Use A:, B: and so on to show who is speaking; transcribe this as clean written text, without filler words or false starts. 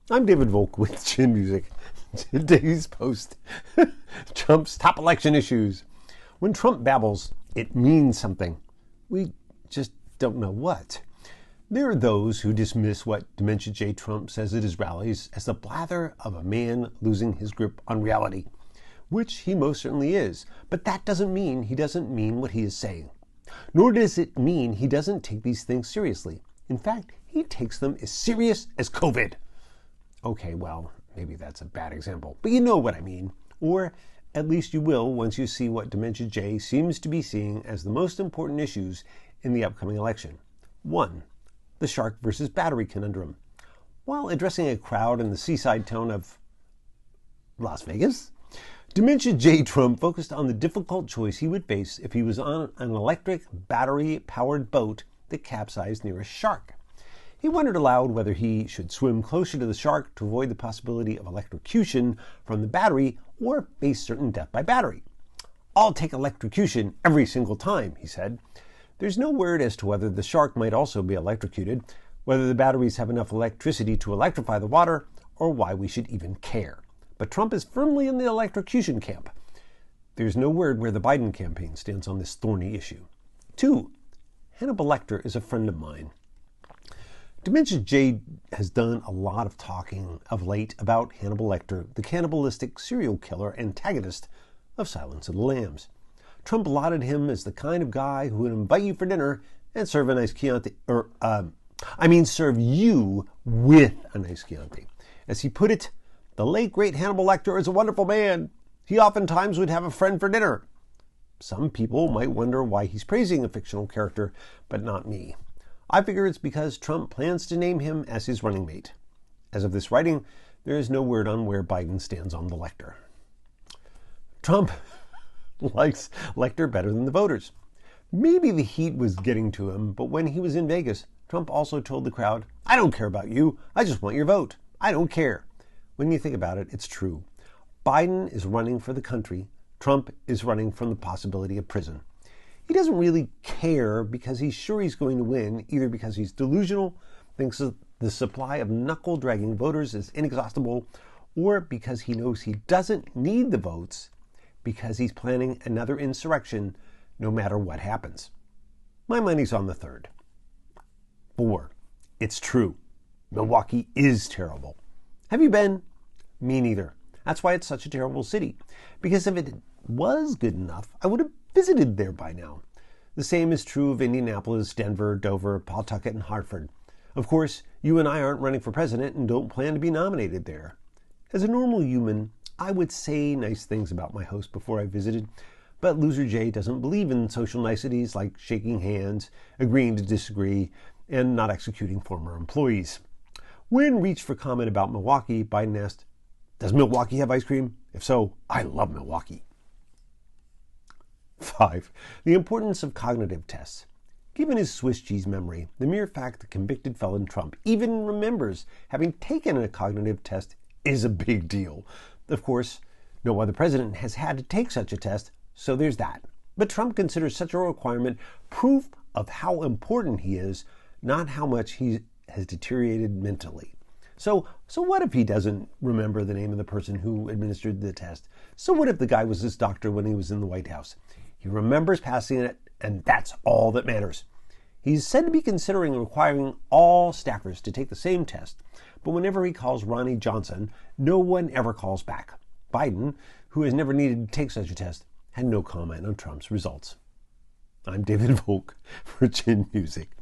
A: I'm David Volk with Chin Music. Today's post, Trump's top election issues. When Trump babbles, it means something. We just don't know what. There are those who dismiss what Dementia J. Trump says at his rallies as the blather of a man losing his grip on reality, which he most certainly is. But that doesn't mean he doesn't mean what he is saying. Nor does it mean he doesn't take these things seriously. In fact, he takes them as serious as COVID. Okay, well, maybe that's a bad example, but you know what I mean. Or at least you will once you see what Dementia J seems to be seeing as the most important issues in the upcoming election. 1. The shark versus battery conundrum. While addressing a crowd in the seaside town of Las Vegas, Dementia J. Trump focused on the difficult choice he would face if he was on an electric battery-powered boat that capsized near a shark. He wondered aloud whether he should swim closer to the shark to avoid the possibility of electrocution from the battery or face certain death by battery. "I'll take electrocution every single time," he said. There's no word as to whether the shark might also be electrocuted, whether the batteries have enough electricity to electrify the water, or why we should even care. But Trump is firmly in the electrocution camp. There's no word where the Biden campaign stands on this thorny issue. 2. Hannibal Lecter is a friend of mine. Dementia J has done a lot of talking of late about Hannibal Lecter, the cannibalistic serial killer antagonist of Silence of the Lambs. Trump lauded him as the kind of guy who would invite you for dinner and serve a nice Chianti, serve you with a nice Chianti. As he put it, the late great Hannibal Lecter is a wonderful man. He oftentimes would have a friend for dinner. Some people might wonder why he's praising a fictional character, but not me. I figure it's because Trump plans to name him as his running mate. As of this writing, there is no word on where Biden stands on the Lecter. Trump likes Lecter better than the voters. Maybe the heat was getting to him, but when he was in Vegas, Trump also told the crowd, "I don't care about you. I just want your vote. I don't care." When you think about it, it's true. Biden is running for the country. Trump is running from the possibility of prison. He doesn't really care because he's sure he's going to win, either because he's delusional, thinks the supply of knuckle-dragging voters is inexhaustible, or because he knows he doesn't need the votes because he's planning another insurrection no matter what happens. My money's on the third. 4. It's true. Milwaukee is terrible. Have you been? Me neither. That's why it's such a terrible city. Because if it was good enough, I would have visited there by now. The same is true of Indianapolis, Denver, Dover, Pawtucket, and Hartford. Of course, you and I aren't running for president and don't plan to be nominated there. As a normal human, I would say nice things about my host before I visited, but Loser J doesn't believe in social niceties like shaking hands, agreeing to disagree, and not executing former employees. When reached for comment about Milwaukee, Biden asked, "Does Milwaukee have ice cream? If so, I love Milwaukee." 5. The importance of cognitive tests. Given his Swiss cheese memory, the mere fact that convicted felon Trump even remembers having taken a cognitive test is a big deal. Of course, no other president has had to take such a test, so there's that. But Trump considers such a requirement proof of how important he is, not how much he has deteriorated mentally. So what if he doesn't remember the name of the person who administered the test? So what if the guy was his doctor when he was in the White House? He remembers passing it, and that's all that matters. He's said to be considering requiring all staffers to take the same test, but whenever he calls Ronnie Johnson, no one ever calls back. Biden, who has never needed to take such a test, had no comment on Trump's results. I'm David Volk for Chin Music.